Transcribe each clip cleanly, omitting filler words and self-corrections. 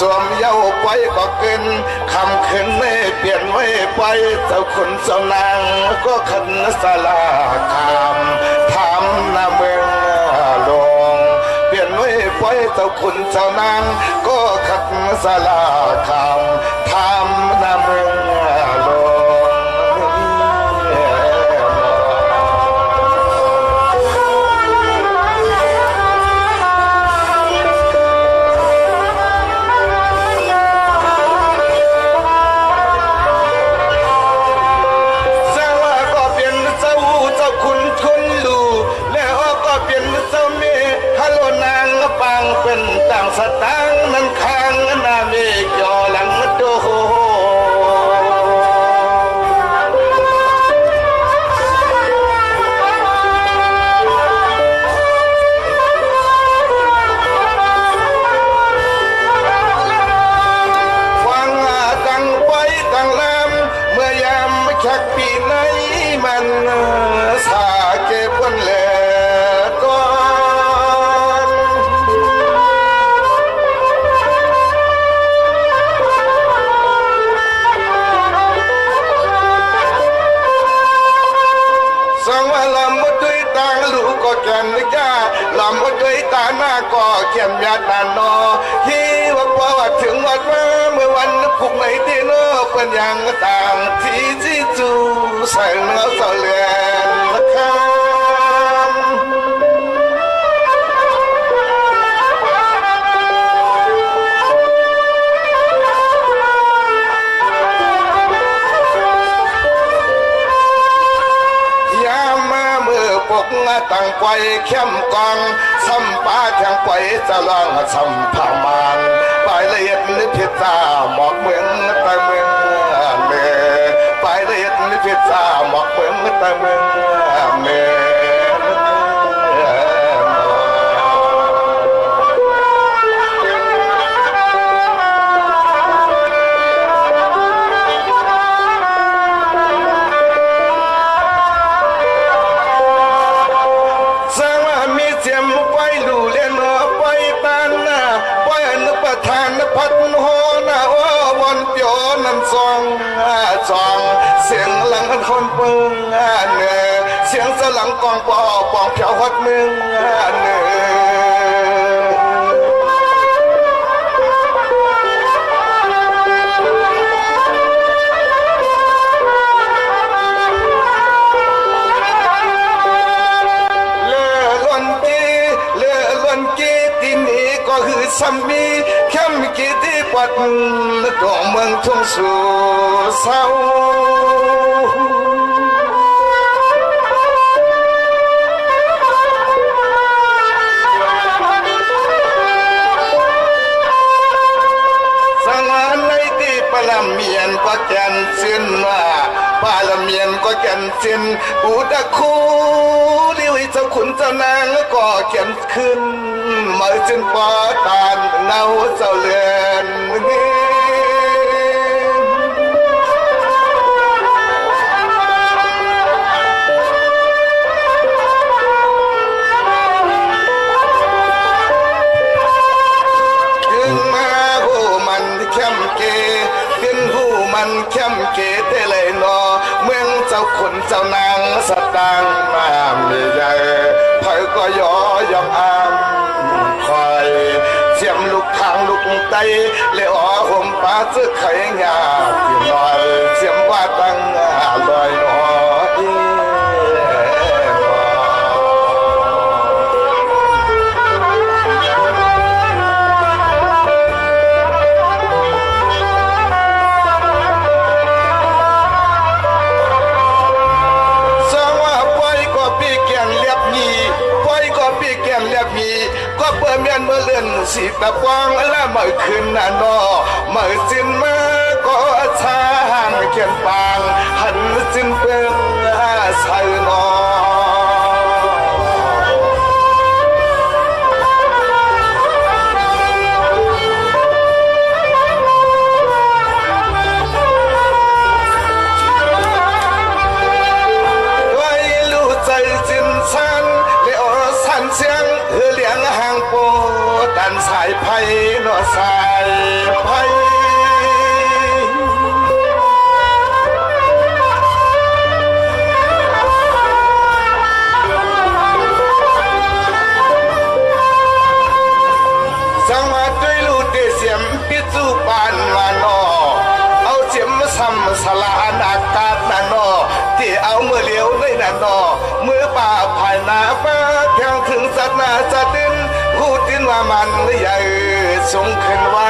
สวมเย้าไปก็เกินคำคืนไม่เปลี่ยนไว้ไปเจ้าขุนเจ้านางก็ขันสลาคำทำนาเมืองลงเปลี่ยนไว้ไปเจ้าขุนเจ้านางก็ขันสลาคำทำนาเมืองลงเป็นต่างสตางนั้นข้างนาเมฆยอหลังโดฟังตั้งไปตั้งลำเมื่อยามชักปีไหนมันสาเก็บวันแลแก่นก้าลำว่าด้วยตาหน้าก็เขียนยาดานอที่ว่าพอว่าถึงวัดมาเมื่อวันผูกในที่โน้เป็นอย่างต่างที่จีจูใส่เนื้อสเลียนนะครับปกตั้งไว้เข้มกองสัมปาแทงไว้จะลองสัมภามานไปละเอียดนิพิจาหมอกเมืองตะเมืองเมไปละเอียดนิพิจาหมอกเมืองตะเมืองเมพัดโหนาวันเปียวนั่นซองเสียงหลังคนปึงเนเสียงสลังกองปองเพียวฮัดมึงเนก็คือสามีแค่มีกี่ที่ปัดดวงเมืองทุ่งสู่เศร้าสังหารในที่ปลาเมียนก็แก่นสิ้นว่าปลาเมียนก็แก่นสิ้นอุดะคูเลี้ยวเจ้าขุนเจ้านางก็เขียนขึ้นมาจนปอตานเนาเจ้าเลือนนี้ถึงมาหูมันเข้มเกขึ้นหูมันเข้มเกเตเลยนอเมืองเจ้าขุนเจ้านางสตางมามีใหญ่เผยก็ย่อยองอามเสียมลูกทางลูกไตเลี้ยวห่มป้าซื้อไข่งาที่นอยเสียมว่าตั้งลอยนสองว่าปล่อยก็ปีแก่นเรียบมีปล่อยก็ปีแก่นเรียบมีก็เปิดเมียนเมื่อเลื่อนสีตะปองและเมื่อคืนน่ะนอเมื่อจินมาก็ชาห่างเขียนปางหันจินเปิงใส่นอ สายไผ่นอสาย มื่อเลี้ยวในนันนอเมื่อป่าภายนาฟ้าแข่งถึงสัตว์นาจะดินพูดดินว่ามันใหญ่ทรงขึ้นไว้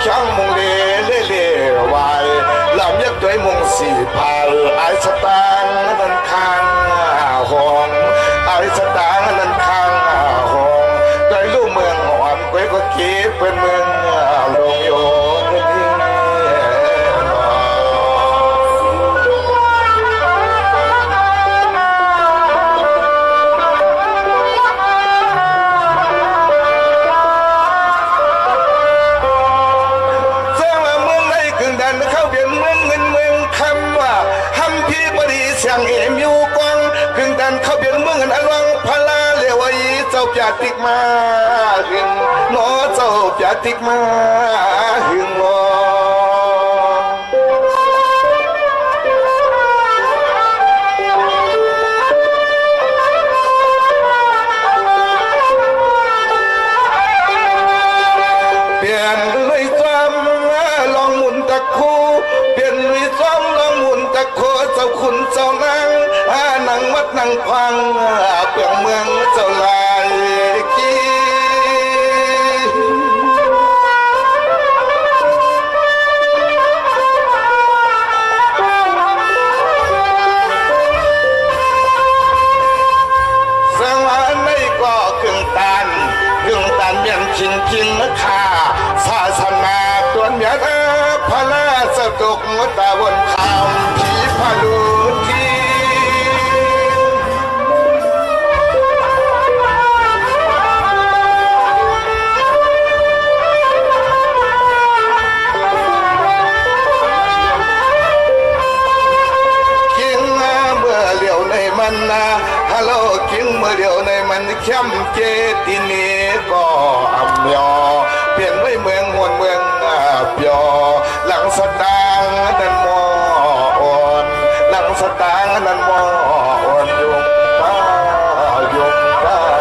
ช่างมุงเล่วายลำยักษ์ด้วยมุงสี่พายไอสตางนันคางหงไอสตางนันคางหงด้วยลูกเมืองอ่อนก้อยก็เก็บเป็นเมืองลงโยเจ้าติกมาหึงหนอเจ้าจะติกมาหึงวอเปลี่ยนลุยซ้ำลองหมุนตะคูเปลี่ยนลุยซ้ำลองหมุนตะโคเจ้าคุณเจ้านางนั่งวัดนั่งพังเปลี่ยนเมืองเจ้าลายจริงๆนะค่ะศาสนาตัวเมียพระราชตกตะวันคำผีพาลุทีกินเมื่อเหลียวในมันนะฮัลโหลกินเมื่อเหลียวในมันเข้มเจตินีก็อำยอเปลี่ยนไว้เมืองมวลเมืองเปียหลังสตางนั้นมออ่อนหลังสตางนั้นมออ่อนยมป้ายมป้า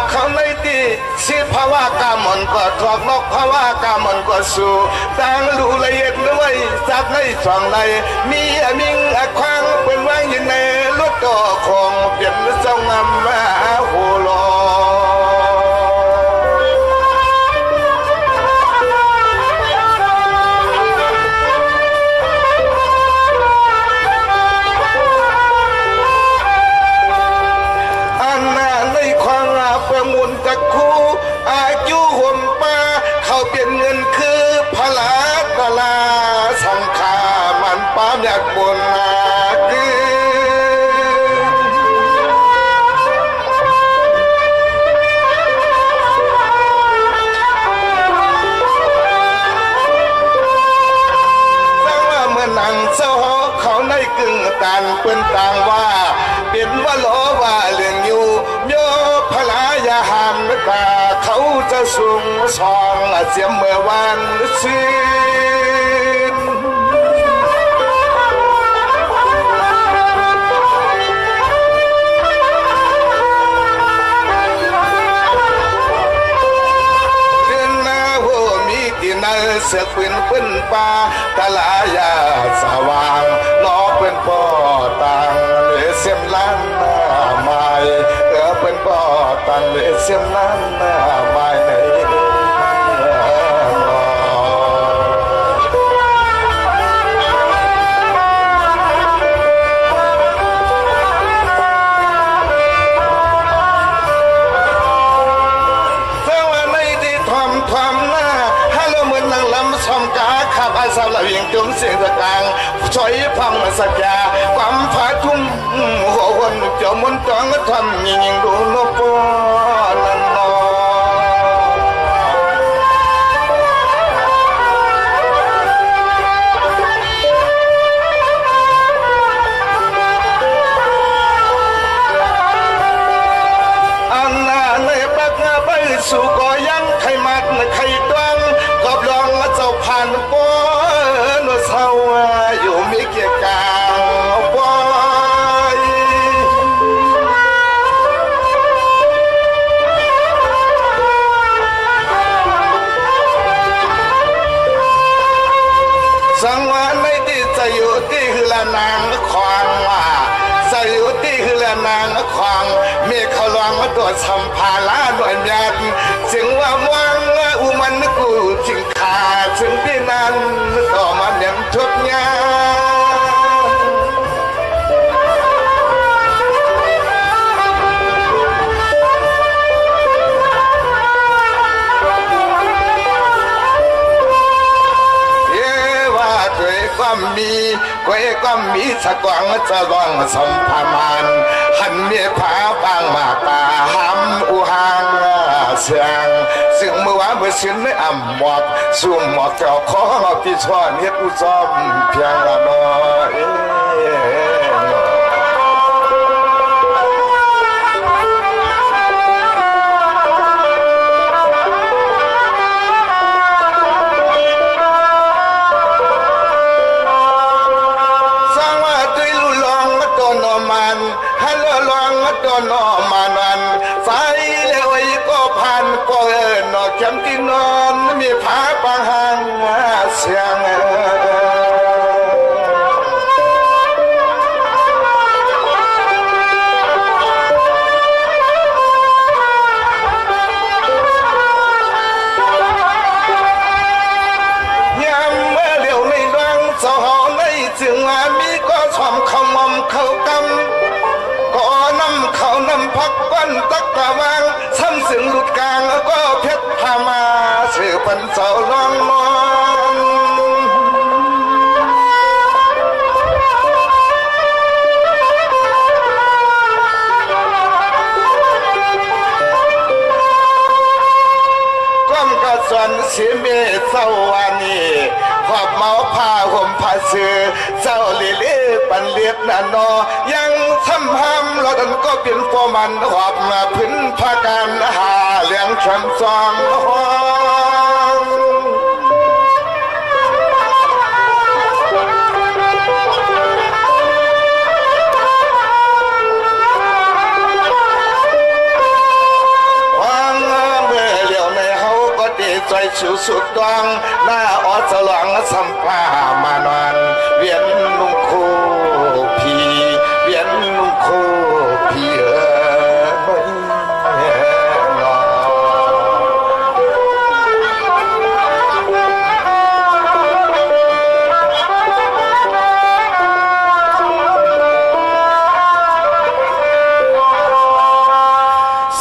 เขาในตีสิภาวะกามันก็ถอกนอกภาวะกามันก็สู้ต่างรู้ละเอียดด้วยจับในสองในมีมิงควางเป็นว่างยินในรถต่อของเปลี่ยนเจ้างามมาโหลอมุนตะคูอายุห่มป้าเขาเปลี่ยนเงินคือพลาตลาสังขามันป้าอยากบนนาคือแต่ว่าเมื่อนังเจ้าเขาในกึ่งตันเปิ้นต่างว่าเป็นว่าล้อว่าเรื่องอยู่โยพลายาหันตาเขาจะสูงสองเสียมเมื่อวันสิ้นเดือนหน้าหัวมีตีนาเสือปืนปืนป่าตะลายาสว่างล้อเป็นป่อต่างเลยเสียมล้านไม้เป็นป่อตันเลยเสียมนั้นไม่ไหนสาวเหล่ายิงจมเสียงตะกางช่วยพังสักยาความผาทุ่มหัวคนเจ้ามุนจ้องทำยิงดูนปนันนอ สังวาในที่จะอยู่ที่คือละนางควางว่าจะอยู่ที่คือละนางควางมีเขาลองมาตัวสัมภาระหน่วยญาติจึงว่าวังอุมันกูจึงขาดถึงที่นั้นต่อมาอย่างทุกยามีก้อยก็มีสะกวางจะลองสมพามานหันมีผาบางมาตาหำอุหางเสียงซึ่งเมื่อวานเมื่อสินในอ่ำหมอกสุ่มหมอกเจ้าของพี่ชอนเฮ็ดอุจอมเพียงละน้อยนอมานันไฟเลยก็พันก็นอจำที่นอนมีผาปังหังเสียงยามเมื่อเลี้ยวในดวงเจ้าในจึงว่ามีก็ชอมเขามอมเขากำก็นำเขานำพักวันตักตะวังซ้ำสึงหลุดกลางก็เพชรพามาสื่อปันเจ้าลองมองก้มกระสวนเสียเมฆเศร้าวันนี้ขอบเมาผ้าห่มผ้าเสื้อเจ้าลิลิปันเลียบนานอยังทำห้ำเราดันก็เป็นฟอมันหอบมาพื้นผ้ากันหาเลี้ยงแคมซองห้องใจสุดสุดดวงหน้าออสลองสัมภามานอนเวียนนุ่งคู่พี่เวียนนุ่งคู่พี่นอ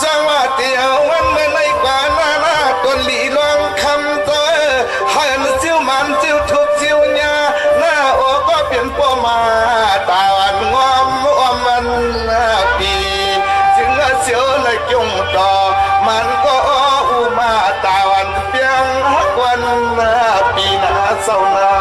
สวัสดีวันเมื่อในกว่าหน้าตัวหลีลองคำตัวหันจิ้วมันจิ้วทุกจิ้วญาหน้าโอก็เปลี่ยนป้อมาตาวันงอมอมมันปีจึงเสียวเลยจงต่อมันก็อุมาตาวันเปียงฮักวันปีหน้าเศร้านา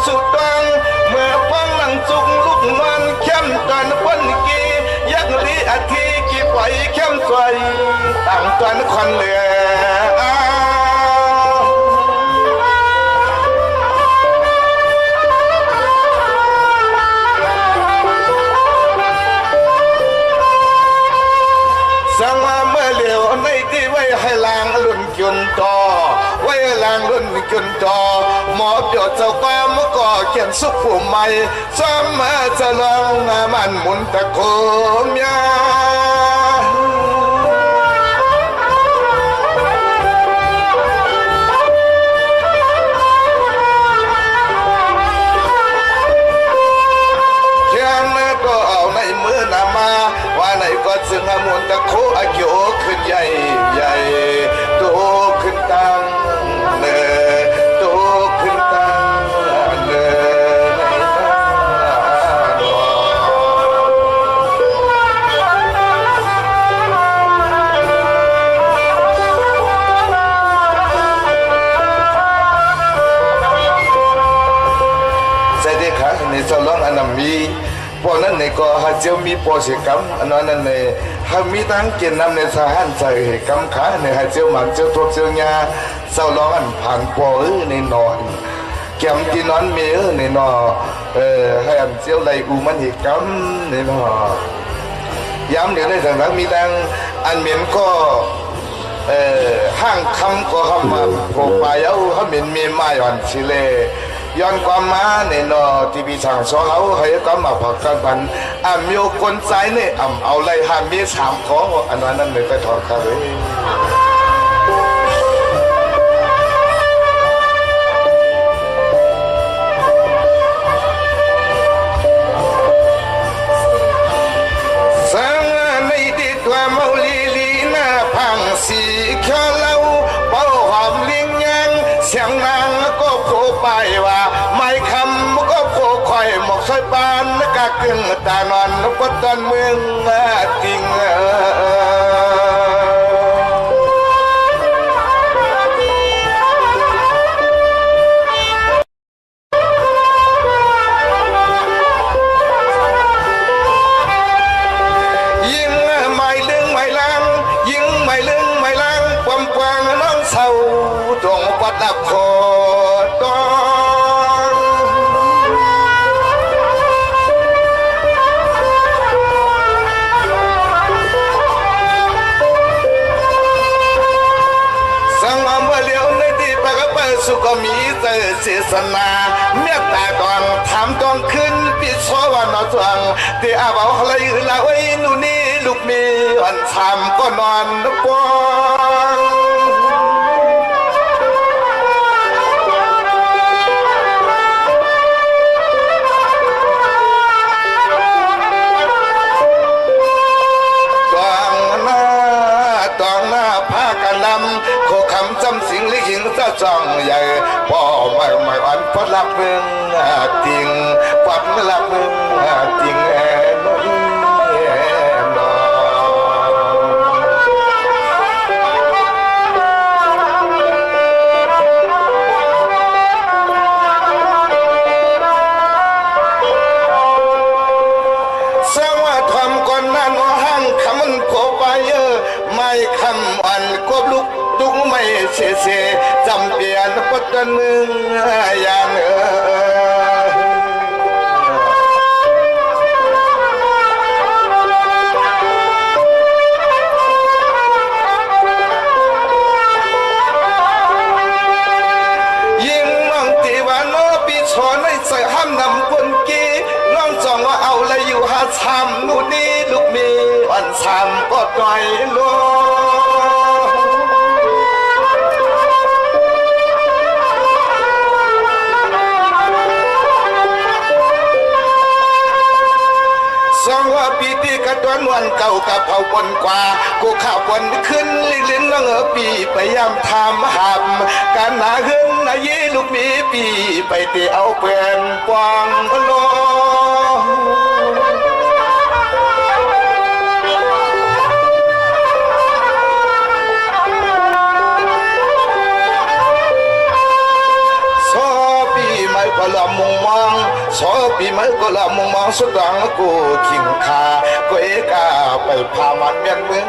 สุดดังเมื่อฟังหลังจุกลุกมันเข้มกันวันกี้ยักลีอาทิกี่ปล่อยเข้มใสต่างกันควันเหลือสังว่าเมื่อเหลียวในที่ไว้ให้ลางลุ่นจุนต่อไว้ลางลุ่นจุนต่อหมอเดี๋ยวเจ้าก็มก่อเขียนสุขผู้ใหม่ซ้ำมาจะลองมันหมุนตะโคมยาเขียนก็เอาในมือนามาว่าในก็ซึ่งหมุนตะโคอาโยขึ้นใหญ่ใหญ่โตขึ้นตังเนโตขึ้นตังเนใส่ได้ค่ะในสลองอันนั้นมีพอนั้นในก็หาเจ้ามีปอเสกรรมอันนั้นในหามีตั้งเกณฑ์นำในสหันใจกำขาในหาเจ้าหมันเจ้าทุกเจ้าญาเศร้าร้องอันผ่านปอในนอน เกี่ยมที่นอนเมียเนี่ยเนาะให้อันเจียวไหลอูมันหิกำเนี่ยเนาะย้ำเดี๋ยวได้สั่งรักมีดังอันเหม็นก็ห้างคำก็คำมาโผล่ไปเอาเขาเหม็นเมียมาย้อนสิเลย้อนความมาเนี่ยเนาะที่พี่ช่างสองเอาให้ก็มาพักกันพันมีคนใจเนี่ยเอาไรหามีสามของอันนั้นเลยไปถอดกันเลยสีเขียวเล่าเป่าหอมลิงยังเสียงนางก็โผล่ไปว่าไม่คำก็โผล่คอยหมอกซอยปานกะกึ่งตานอนก็ตอนเมืองจริงดวงปัดดับโคตอนสังว่าเมื่อเลี้ยวในที่ปากเปิดสุขมีใจเสียสนาเมียตาดองถามดองขึ้นปิดโซวันนอจวงที่อาบ่าวอะไรละไว้นูนี่ลูกมีอันทำก็นอนนปองโคคำจำสิงลิขิงจะจ้องใหญ่พ่อไม่อ่อนพอรับเมืองจริงปัดไม่รับเมืองจริงสร้างว่าทำก่อนนั้นว่าห้างคำมันโคไปไม่คำอันกบลุกดุงไม่เสียเสียจำเปลี่ยนปัตตนึงอย่างยิ่งน้องตีว่าน้อปีชอนให้ใส่ห้ามนำคนกี้น้องจองว่าเอาอะไรอยู่หาชามนู่นนี่ลูกมีอันชามก็ต่อยลงสองว่าปีตีกระดวนวันเก่ากับเผาบนกว่ากูข่าวบนขึ้นลิ้นน้องปีพยายามทำหับการหนาขึ้นนายีลูกมีปีไปตีเอาเปลี่ยนกวางโลก็ละมุงมองสอปีไม่ก็ละมุงมองสุดดังกูขิงขาก็เอกาไปพามันเมียนเมือง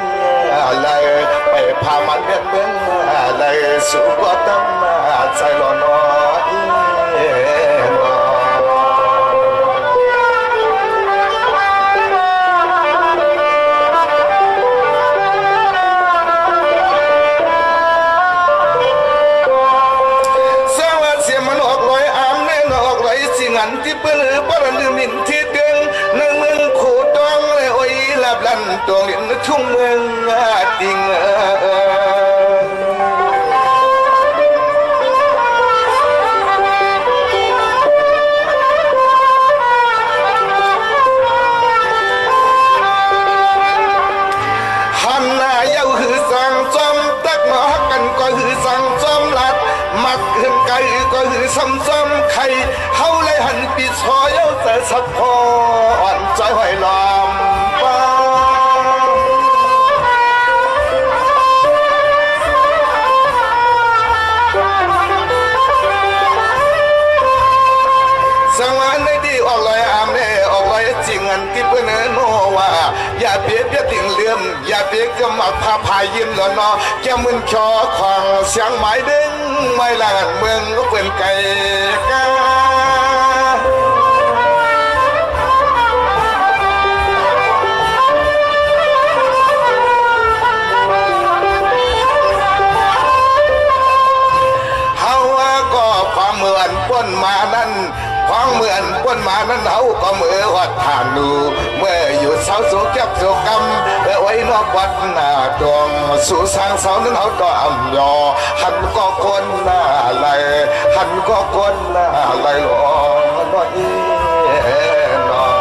อะไรไปพามันเมียนเมืองอะไรสุขก็ตั้งใจรอน้อยที่เปิ้ลปรลืมนินที่เดืองนั่งมึงขู่ตองเลยโอ้ยลับลันตัวลิ้นทุ่งเมืองดิ่งหันหน้าเย้าหือสังจอมตักมาหักกันก็หือสังจอมลัดมักขึ้นไกลก็หือซ้ำๆใครเฮาเลยหันปีซอยเอาแต่สักพออ่อนใจหอยลอมป้าสังวานในดีออกลอยอามเน่ออกลอยจริงอันที่เพื่อนโนว่าอย่าเพียบอย่าติ่งเลื่อมอย่าเพียบก็มาพาพายยิ้มแล้วเนาะแกมึนคอของเสียงหมายดึงไม่ลานเมืองก็เป็นไก่ ป้นมานั้นพ้องเหมือนป้นมานั้นเขาก็มือวัดฐานดูเมื่ออยู่เสาสูงเก็บสุกรรมไว้นอกวัดหน้าดวงสู่สร้างเสานั้นเขาก็อ่ำยอหันก็คนหน้าไหลหันก็คนหน้าไหลหลงน้อยนอ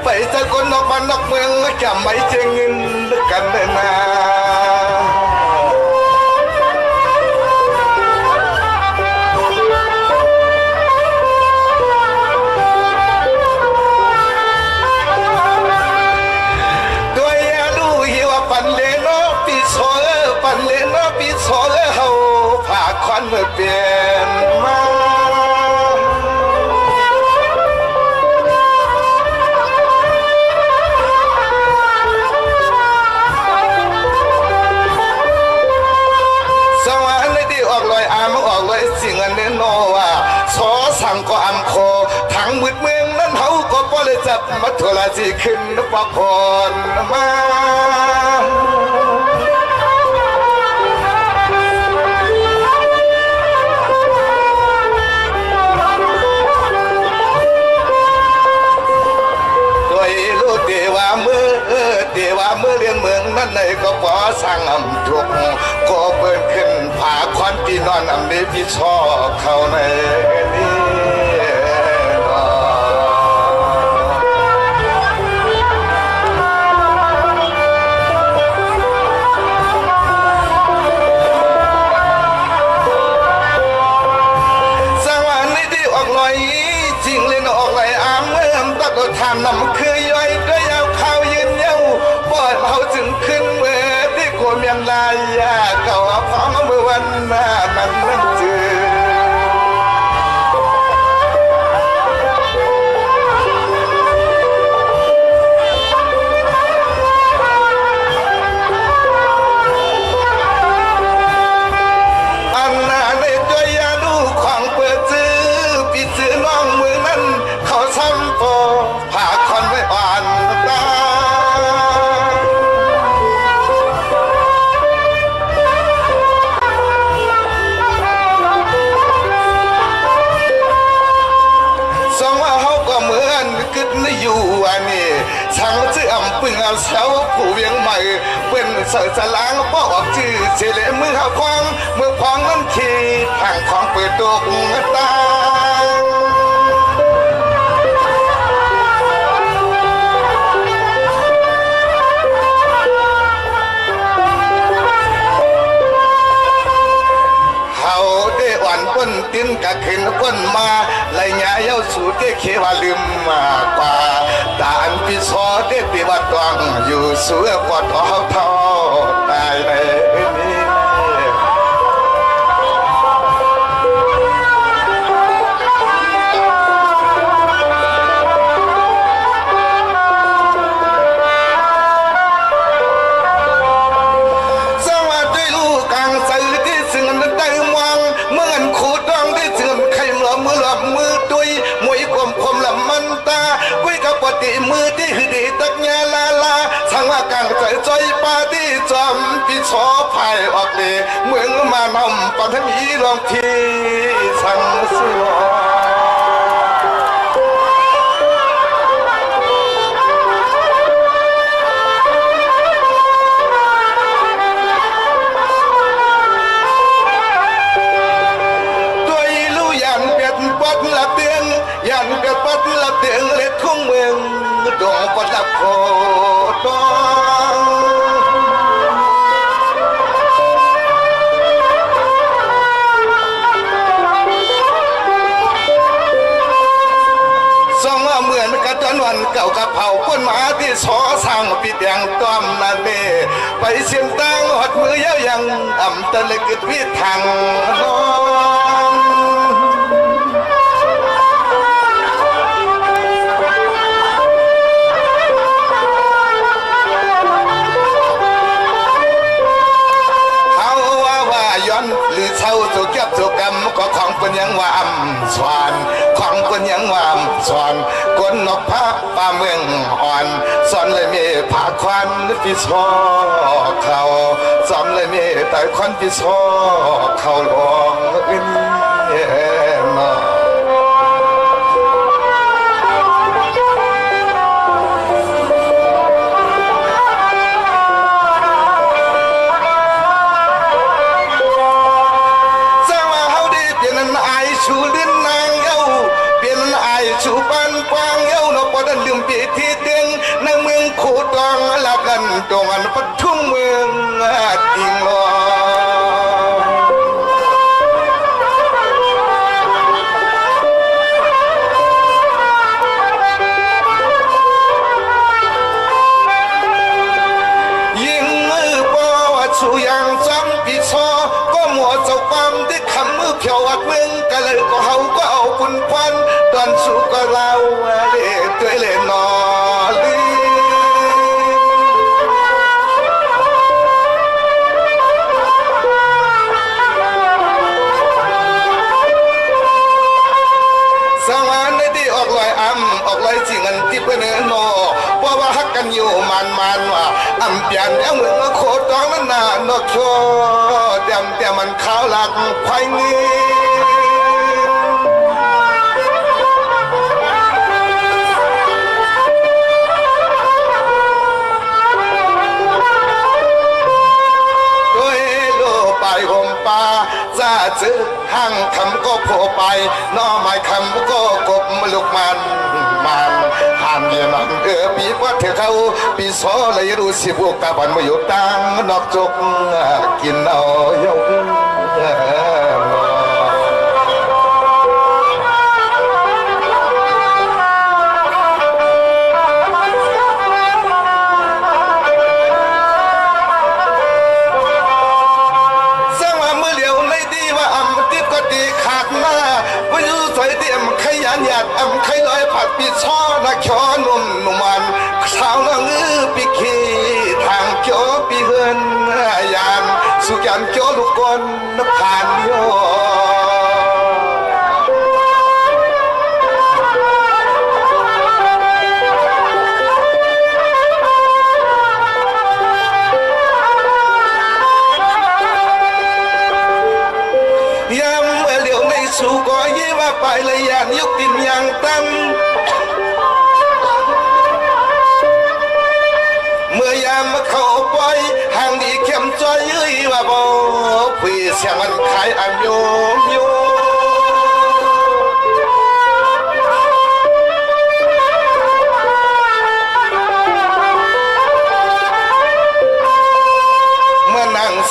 ไปใจคนนอกบ้านนอกเมืองจำไม่เจงินกันเลยนะด้วยดูเหี่ยวปันเลนอปีโซปันเลนอปีโซเฮาผ่าควันเมื่อเปลี่ยนมาสิ่งอันนี้โนว่าสอสั่งก็อำโคทั้งมืดเมืองนั้นเขาก็บ่เลยจับมาโทรสิขึ้นปะพรมาเดี๋ยวเมื่อเลี้ยงเมืองนั้นเลยก็พอสร้างอำทุกก็เปิดขึ้นผาควันปีนอนอำเดพี่ชอเขาในนี้สวรรค์นี่ที่ออกลอยจริงเลยออกลอยอามเมื่อตักเราทำนำคือย่อยก็ยาวข้าวยืนเย้าปอดเขาจึงขึ้นเมื่อที่โกเมียนลายเก่าพร้อมเมื่อวันหน้ามันนั่นจืออันน่าในตัวยาดูของเปิดซื้อปีซื้อน้องมือนั้นเขาซ้ำโตผ่าคอนไม่อ่อนตาอยู่อันนี้ช่างเสื่อมปึงเอาเสาผู้เวียงใหม่เป็นเสือสลางป้อออกชื่อเฉลมือหาควางมือควางนั้นขี่ทางควางเปิดดวงตาป้นติ้นกะขึ้นป้นมาไหลหยาเย้าสู่เตเขวาลืมมากกว่าตาอันปิซอเตปิวัดตองอยู่สู่ปอดเอาเท่าตายในนี้มือที่หืดีตักยาลาลาช่างว่ากังใจใจปาที่จอมปีชอภายออกเลยเมืองมานำปันทมีลองทีช่างสวยตัวอีลู่ยันเปียดปัดละเตียงยันเปียดปัดละเตียงเล็ดทุ่งเมืองดวงปัดละโคตองสองว่าเหมือนกระจนวันเก่ากระเผาก้นหมาที่สอสั่งปิดแดงต้อมนาเนไปเสียมตั้งหดมือเย้ายังอ่ำตะเล็กวิทางน้อง คือเช่าสุเก็บสุกรรมก็ของคนยังว่าอำสวนของคนยังว่าอำสวนคนนกพระป่าเมืองอ่อนสอนเลยมีผาควันที่ชอเขาสอนเลยมีแต่ควันที่ชอเขาลองอินเนาะชูลิ้นนางเย้าเปลี่ยนอายชูปันกวางเย้านกปดันลืมปีที่เตียงในเมืองขูดองละกันตรงอันปทุมเมืองติงลอยิงมือปอว่าชูยังจำปีชอก็หมัวเจ้าความที่คำมือเขียวอัดเมืองก็เลยก็เฮาก็เอาคุณควันตอนสู้ก็เล่าเล่ตัวเล่นนอลีสังวานได้ดีออกลอยออกลอยจิงันที่เป็นนอเพราะว่าฮักกันอยู่มันว่าอำเปียนเอาเมืองโคตองนั่นน่ะนกโชแต่มันขาวหลักไผ่งี้ห่มป่าจะซื้อห้างคำก็โผล่ไปน้อไม้คำก็กบลูกมันหามเยี่ยมปีว่าเธอเขาปีโซเลยรู้สิบวกตาบันมาอยู่ตังนอกจกกินเอาเยาหยาดอำไข่ลอยผัดปีช่อนักขอนุ่มมันสาวน้องปีขี้ทางเกี่ยวปีเฮือนยานสุกันเกี่ยวลูกก้นผ่านโยสูก็ยี่ว่าไปเลยยานยุกินยังตั้มเมื่อยามมาเข้าไปห่างดีเข้มจอยยืยว่าบ่พี่เสียงมันขายอันโย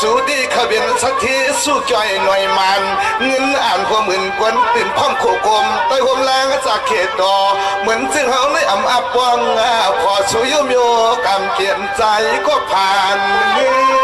สู้ดีเขาเป็นสักทีสู้จอยหน่อยมันเงินอ่านพวกหมื่นกวนตื่นพร้อมโคกลมต้อยห่มแรงจากเขตต่อเหมือนซึ่งเขาในอ่ำอับวังพอสู้ยุ่มโยกำเกียนใจก็ผ่านเงิน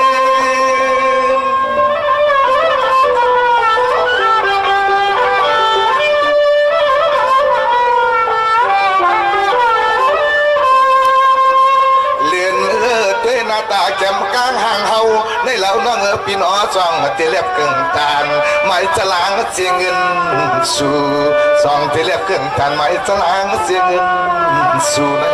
หน้าตาแจ่มกลางห่างเฮาในเหล่าน้องปีน้อซองเตเล็บเกิงตานไม่จะล้างเสียเงินสู่ซองเตเล็บเกิงตานไม่จะล้างเสียเงินสู่ใน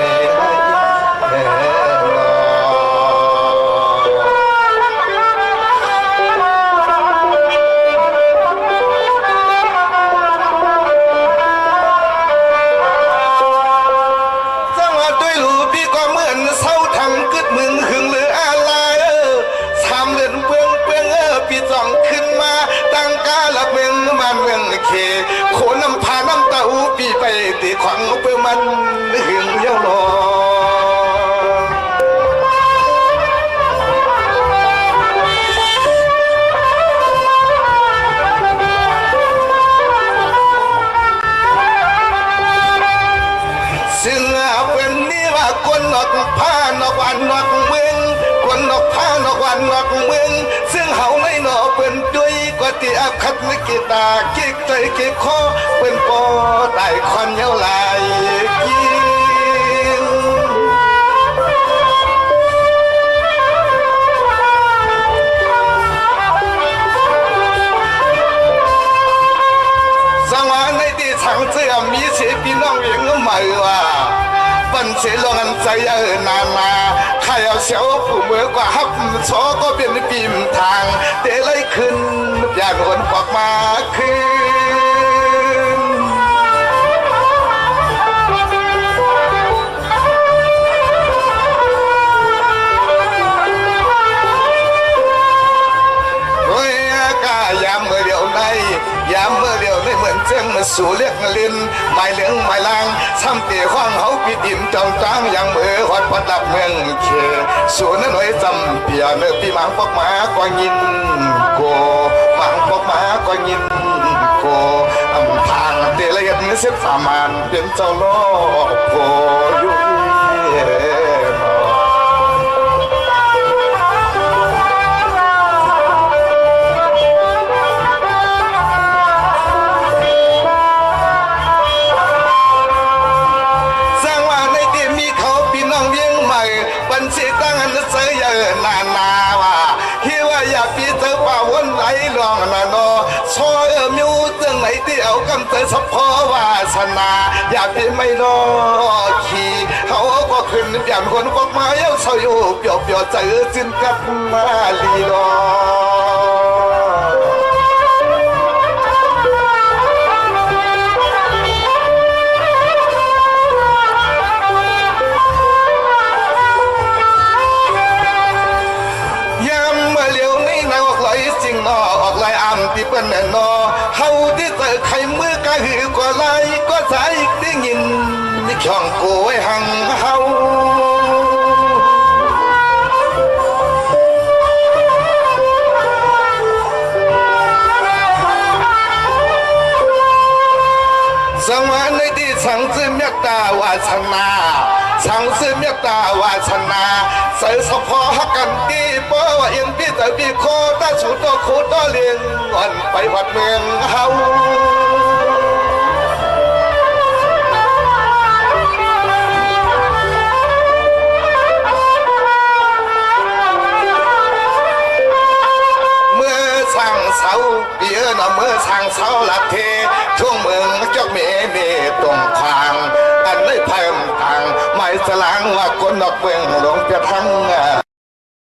โคนน้ำพาน้ำเต้าปีไปตีขวังเพื่อมันหึงเย้าหลอซึ่งเป็นนี้ว่าคนนกผ้านกวันนกเมืองคนนกผ้านกวันนกเมืองซึ่งเฮาในนอเป็นด้วยกว่าที่อับคัดไม่กี่ตาเกี่ยใจเกี่ยคอเป็นปอไต่ควันเย้าลายกิน เสียลงอันใจนานาใครเอาเสียวผู้เมื่อกว่าฮับโชก็เป็นปีมทางเตะเลยขึ้นอย่างคนปอกมาขึ้นยามเมื่อเดียวในยามเมื่อเดียวในเหมือนเจ้งมาสู่เรียกลินไม่เหลืองไม่ลางซ้ำเตะข้องเขาปิดดินจองจ้างยังเมื่อหอดพัดดับเมืองเขสู่นั้นหน่วยจำเปียเนื้อปีมังพกมาก็ยินโกมังพกมาก็ยินโกอำทางเตะละเอียดเสียสามานเป็นเจ้าโลกโกยุ่บัญชีตั้งอันเสียนานาว่าที่ว่าอย่าปีเธอป่าวนไหลลองนาโนช่วยมิวจึงไหนที่เอากำเตอสัพพวาสนาอย่าปีไม่รอขี่เขาก็ขึ้นเปลี่ยนคนกอกมาเย้าเฉยเปียวเปียวใจจินกับมาลีรออกลายอ่ำที่เป็นแน่นอเฮาที่เจอใครมือกะหือกว่าไรก็ใจได้ยินนี่ช่องโกยหังเฮาสังวานในที่สังซึเมตตาวาสนาสังซึเมตตาวาสนาใส่สะพอหักกันตีเป้ว่าเอ็นพี่แต่พี่โคตาสุดโคตเลี้ยงวันไปวัดเมืองเฮาสั่งเสาเบียร์นะเมื่อสั่งเสาหลักเทช่วงเมืองเจ้าเมตรงทางอันได้เพิ่มทางไม่สลางว่าคนดอกเบืองหลงจะทั้ง